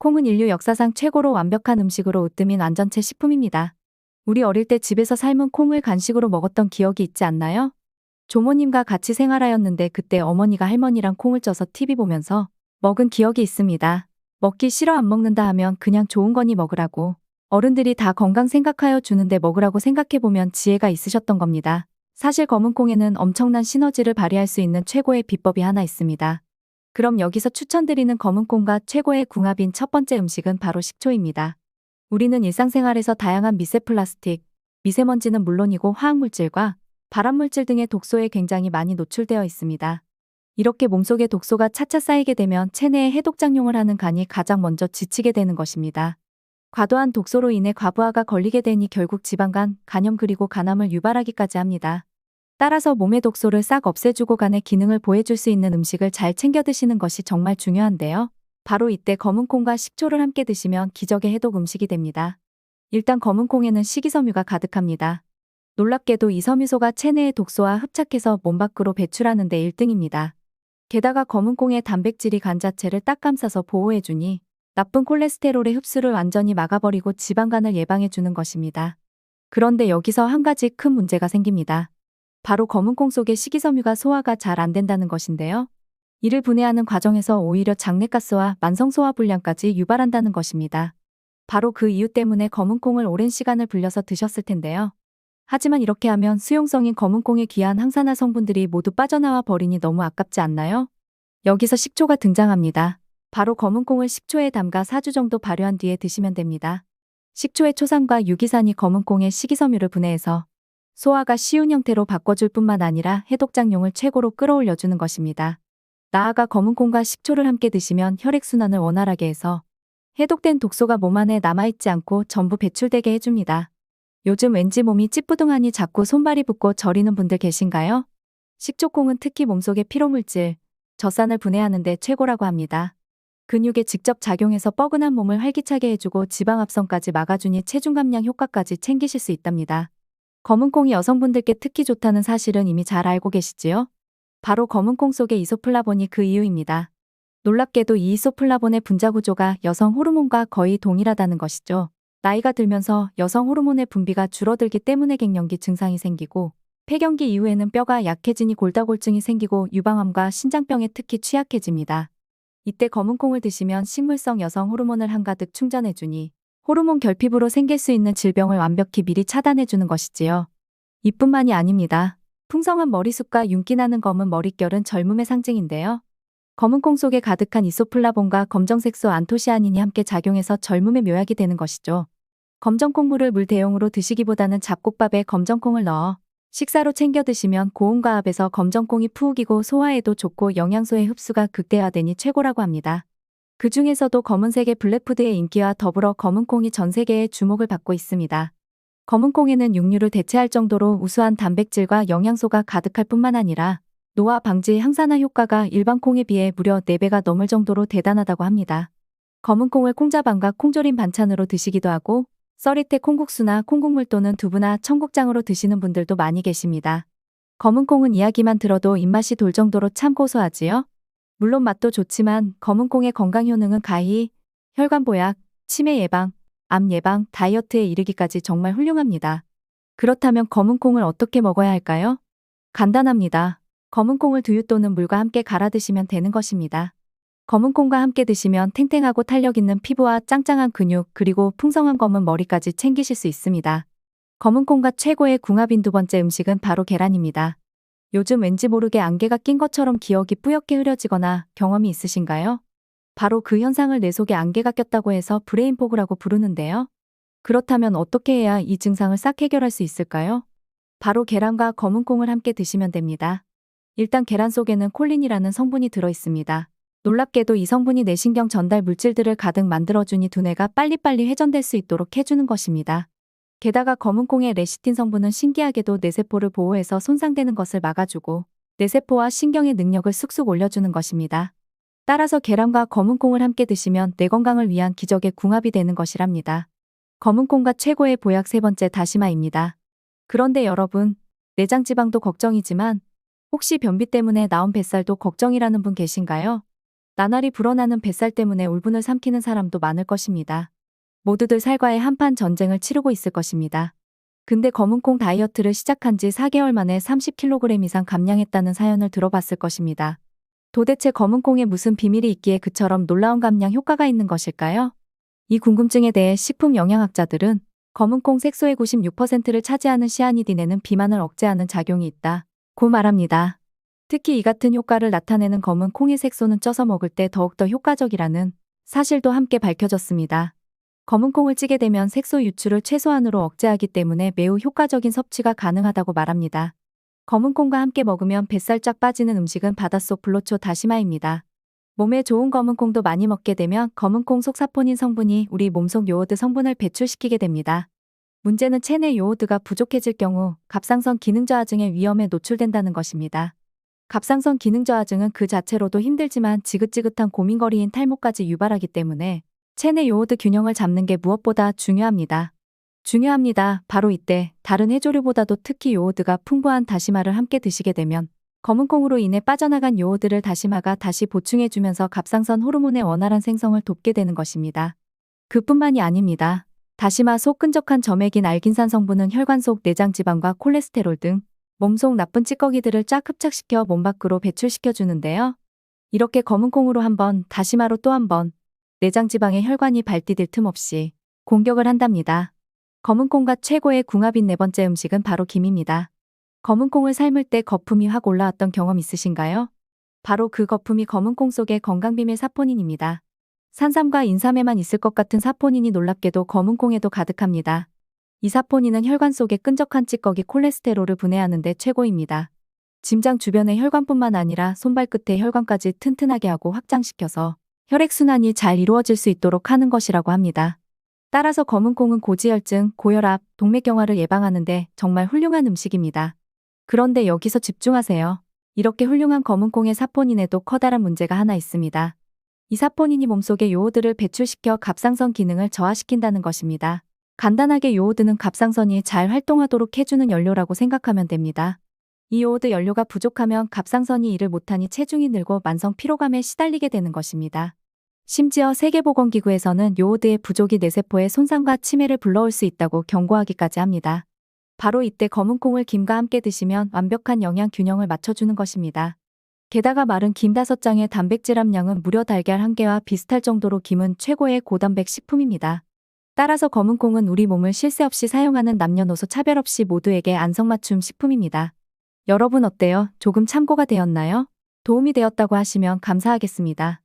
콩은 인류 역사상 최고로 완벽한 음식으로 으뜸인 완전체 식품입니다. 우리 어릴 때 집에서 삶은 콩을 간식으로 먹었던 기억이 있지 않나요? 조모님과 같이 생활하였는데 그때 어머니가 할머니랑 콩을 쪄서 TV 보면서 먹은 기억이 있습니다. 먹기 싫어 안 먹는다 하면 그냥 좋은 거니 먹으라고. 어른들이 다 건강 생각하여 주는데 먹으라고 생각해보면 지혜가 있으셨던 겁니다. 사실 검은 콩에는 엄청난 시너지를 발휘할 수 있는 최고의 비법이 하나 있습니다. 그럼 여기서 추천드리는 검은 콩과 최고의 궁합인 첫 번째 음식은 바로 식초입니다. 우리는 일상생활에서 다양한 미세 플라스틱, 미세먼지는 물론이고 화학물질과 발암물질 등의 독소에 굉장히 많이 노출되어 있습니다. 이렇게 몸속에 독소가 차차 쌓이게 되면 체내에 해독작용을 하는 간이 가장 먼저 지치게 되는 것입니다. 과도한 독소로 인해 과부하가 걸리게 되니 결국 지방간, 간염 그리고 간암을 유발하기까지 합니다. 따라서 몸의 독소를 싹 없애주고 간의 기능을 보해줄 수 있는 음식을 잘 챙겨 드시는 것이 정말 중요한데요. 바로 이때 검은 콩과 식초를 함께 드시면 기적의 해독 음식이 됩니다. 일단 검은 콩에는 식이섬유가 가득합니다. 놀랍게도 이 섬유소가 체내의 독소와 흡착해서 몸 밖으로 배출하는 데 1등입니다. 게다가 검은 콩의 단백질이 간 자체를 딱 감싸서 보호해주니 나쁜 콜레스테롤의 흡수를 완전히 막아버리고 지방간을 예방해주는 것입니다. 그런데 여기서 한 가지 큰 문제가 생깁니다. 바로 검은 콩 속의 식이섬유가 소화가 잘 안 된다는 것인데요. 이를 분해하는 과정에서 오히려 장내가스와 만성소화불량까지 유발한다는 것입니다. 바로 그 이유 때문에 검은 콩을 오랜 시간을 불려서 드셨을 텐데요. 하지만 이렇게 하면 수용성인 검은 콩의 귀한 항산화 성분들이 모두 빠져나와 버리니 너무 아깝지 않나요? 여기서 식초가 등장합니다. 바로 검은 콩을 식초에 담가 4주 정도 발효한 뒤에 드시면 됩니다. 식초의 초산과 유기산이 검은 콩의 식이섬유를 분해해서 소화가 쉬운 형태로 바꿔줄 뿐만 아니라 해독작용을 최고로 끌어올려주는 것입니다. 나아가 검은 콩과 식초를 함께 드시면 혈액순환을 원활하게 해서 해독된 독소가 몸 안에 남아있지 않고 전부 배출되게 해줍니다. 요즘 왠지 몸이 찌뿌둥하니 자꾸 손발이 붓고 저리는 분들 계신가요? 식초콩은 특히 몸속의 피로물질, 젖산을 분해하는 데 최고라고 합니다. 근육에 직접 작용해서 뻐근한 몸을 활기차게 해주고 지방합성까지 막아주니 체중 감량 효과까지 챙기실 수 있답니다. 검은 콩이 여성분들께 특히 좋다는 사실은 이미 잘 알고 계시지요? 바로 검은 콩 속에 이소플라본이 그 이유입니다. 놀랍게도 이 이소플라본의 분자 구조가 여성 호르몬과 거의 동일하다는 것이죠. 나이가 들면서 여성 호르몬의 분비가 줄어들기 때문에 갱년기 증상이 생기고 폐경기 이후에는 뼈가 약해지니 골다공증이 생기고 유방암과 신장병에 특히 취약해집니다. 이때 검은 콩을 드시면 식물성 여성 호르몬을 한가득 충전해주니 호르몬 결핍으로 생길 수 있는 질병을 완벽히 미리 차단해주는 것이지요. 이뿐만이 아닙니다. 풍성한 머리숱과 윤기 나는 검은 머릿결은 젊음의 상징인데요. 검은 콩 속에 가득한 이소플라본과 검정색소 안토시아닌이 함께 작용해서 젊음의 묘약이 되는 것이죠. 검정콩물을 물 대용으로 드시기보다는 잡곡밥에 검정콩을 넣어 식사로 챙겨 드시면 고온가압에서 검정콩이 푸우기고 소화에도 좋고 영양소의 흡수가 극대화되니 최고라고 합니다. 그 중에서도 검은색의 블랙푸드의 인기와 더불어 검은콩이 전 세계의 주목을 받고 있습니다. 검은콩에는 육류를 대체할 정도로 우수한 단백질과 영양소가 가득할 뿐만 아니라 노화 방지 항산화 효과가 일반 콩에 비해 무려 4배가 넘을 정도로 대단하다고 합니다. 검은콩을 콩자반과 콩조림 반찬으로 드시기도 하고 썰이태 콩국수나 콩국물 또는 두부나 청국장으로 드시는 분들도 많이 계십니다. 검은콩은 이야기만 들어도 입맛이 돌 정도로 참 고소하지요? 물론 맛도 좋지만 검은콩의 건강 효능은 가히 혈관 보약, 치매 예방, 암 예방, 다이어트에 이르기까지 정말 훌륭합니다. 그렇다면 검은콩을 어떻게 먹어야 할까요? 간단합니다. 검은콩을 두유 또는 물과 함께 갈아 드시면 되는 것입니다. 검은콩과 함께 드시면 탱탱하고 탄력 있는 피부와 짱짱한 근육 그리고 풍성한 검은 머리까지 챙기실 수 있습니다. 검은콩과 최고의 궁합인 두 번째 음식은 바로 계란입니다. 요즘 왠지 모르게 안개가 낀 것처럼 기억이 뿌옇게 흐려지거나 경험이 있으신가요? 바로 그 현상을 내 속에 안개가 꼈다고 해서 브레인포그라고 부르는데요. 그렇다면 어떻게 해야 이 증상을 싹 해결할 수 있을까요? 바로 계란과 검은콩을 함께 드시면 됩니다. 일단 계란 속에는 콜린이라는 성분이 들어 있습니다. 놀랍게도 이 성분이 뇌신경 전달 물질들을 가득 만들어주니 두뇌가 빨리빨리 회전될 수 있도록 해주는 것입니다. 게다가 검은콩의 레시틴 성분은 신기하게도 뇌세포를 보호해서 손상되는 것을 막아주고 뇌세포와 신경의 능력을 쑥쑥 올려주는 것입니다. 따라서 계란과 검은콩을 함께 드시면 뇌 건강을 위한 기적의 궁합이 되는 것이랍니다. 검은콩과 최고의 보약 세 번째 다시마입니다. 그런데 여러분, 내장 지방도 걱정이지만 혹시 변비 때문에 나온 뱃살도 걱정이라는 분 계신가요? 나날이 불어나는 뱃살 때문에 울분을 삼키는 사람도 많을 것입니다. 모두들 살과의 한판 전쟁을 치르고 있을 것입니다. 근데 검은콩 다이어트를 시작한 지 4개월 만에 30kg 이상 감량했다는 사연을 들어봤을 것입니다. 도대체 검은콩에 무슨 비밀이 있기에 그처럼 놀라운 감량 효과가 있는 것일까요? 이 궁금증에 대해 식품 영양학자들은 검은콩 색소의 96%를 차지하는 시아니딘에는 비만을 억제하는 작용이 있다고 말합니다. 특히 이 같은 효과를 나타내는 검은 콩의 색소는 쪄서 먹을 때 더욱더 효과적이라는 사실도 함께 밝혀졌습니다. 검은 콩을 찌게 되면 색소 유출을 최소한으로 억제하기 때문에 매우 효과적인 섭취가 가능하다고 말합니다. 검은 콩과 함께 먹으면 뱃살 쫙 빠지는 음식은 바닷속 불로초 다시마입니다. 몸에 좋은 검은 콩도 많이 먹게 되면 검은 콩 속 사포닌 성분이 우리 몸속 요오드 성분을 배출시키게 됩니다. 문제는 체내 요오드가 부족해질 경우 갑상선 기능 저하증의 위험에 노출된다는 것입니다. 갑상선 기능 저하증은 그 자체로도 힘들지만 지긋지긋한 고민거리인 탈모까지 유발하기 때문에 체내 요오드 균형을 잡는 게 무엇보다 중요합니다. 바로 이때 다른 해조류보다도 특히 요오드가 풍부한 다시마를 함께 드시게 되면 검은콩으로 인해 빠져나간 요오드를 다시마가 다시 보충해주면서 갑상선 호르몬의 원활한 생성을 돕게 되는 것입니다. 그뿐만이 아닙니다. 다시마 속 끈적한 점액인 알긴산 성분은 혈관 속 내장 지방과 콜레스테롤 등 몸속 나쁜 찌꺼기들을 쫙 흡착시켜 몸 밖으로 배출시켜 주는데요. 이렇게 검은콩으로 한 번, 다시마로 또 한 번, 내장 지방의 혈관이 발디딜 틈 없이 공격을 한답니다. 검은콩과 최고의 궁합인 네 번째 음식은 바로 김입니다. 검은콩을 삶을 때 거품이 확 올라왔던 경험 있으신가요? 바로 그 거품이 검은콩 속의 건강비밀 사포닌입니다. 산삼과 인삼에만 있을 것 같은 사포닌이 놀랍게도 검은콩에도 가득합니다. 이 사포닌은 혈관 속의 끈적한 찌꺼기 콜레스테롤을 분해하는 데 최고입니다. 심장 주변의 혈관뿐만 아니라 손발끝의 혈관까지 튼튼하게 하고 확장시켜서 혈액순환이 잘 이루어질 수 있도록 하는 것이라고 합니다. 따라서 검은콩은 고지혈증, 고혈압, 동맥경화를 예방하는 데 정말 훌륭한 음식입니다. 그런데 여기서 집중하세요. 이렇게 훌륭한 검은콩의 사포닌에도 커다란 문제가 하나 있습니다. 이 사포닌이 몸속의 요오드를 배출시켜 갑상선 기능을 저하시킨다는 것입니다. 간단하게 요오드는 갑상선이 잘 활동하도록 해주는 연료라고 생각하면 됩니다. 이 요오드 연료가 부족하면 갑상선이 일을 못하니 체중이 늘고 만성 피로감에 시달리게 되는 것입니다. 심지어 세계보건기구에서는 요오드의 부족이 뇌세포의 손상과 치매를 불러올 수 있다고 경고하기까지 합니다. 바로 이때 검은콩을 김과 함께 드시면 완벽한 영양 균형을 맞춰주는 것입니다. 게다가 마른 김 5장의 단백질 함량은 무려 달걀 1개와 비슷할 정도로 김은 최고의 고단백 식품입니다. 따라서 검은콩은 우리 몸을 쉴 새 없이 사용하는 남녀노소 차별 없이 모두에게 안성맞춤 식품입니다. 여러분 어때요? 조금 참고가 되었나요? 도움이 되었다고 하시면 감사하겠습니다.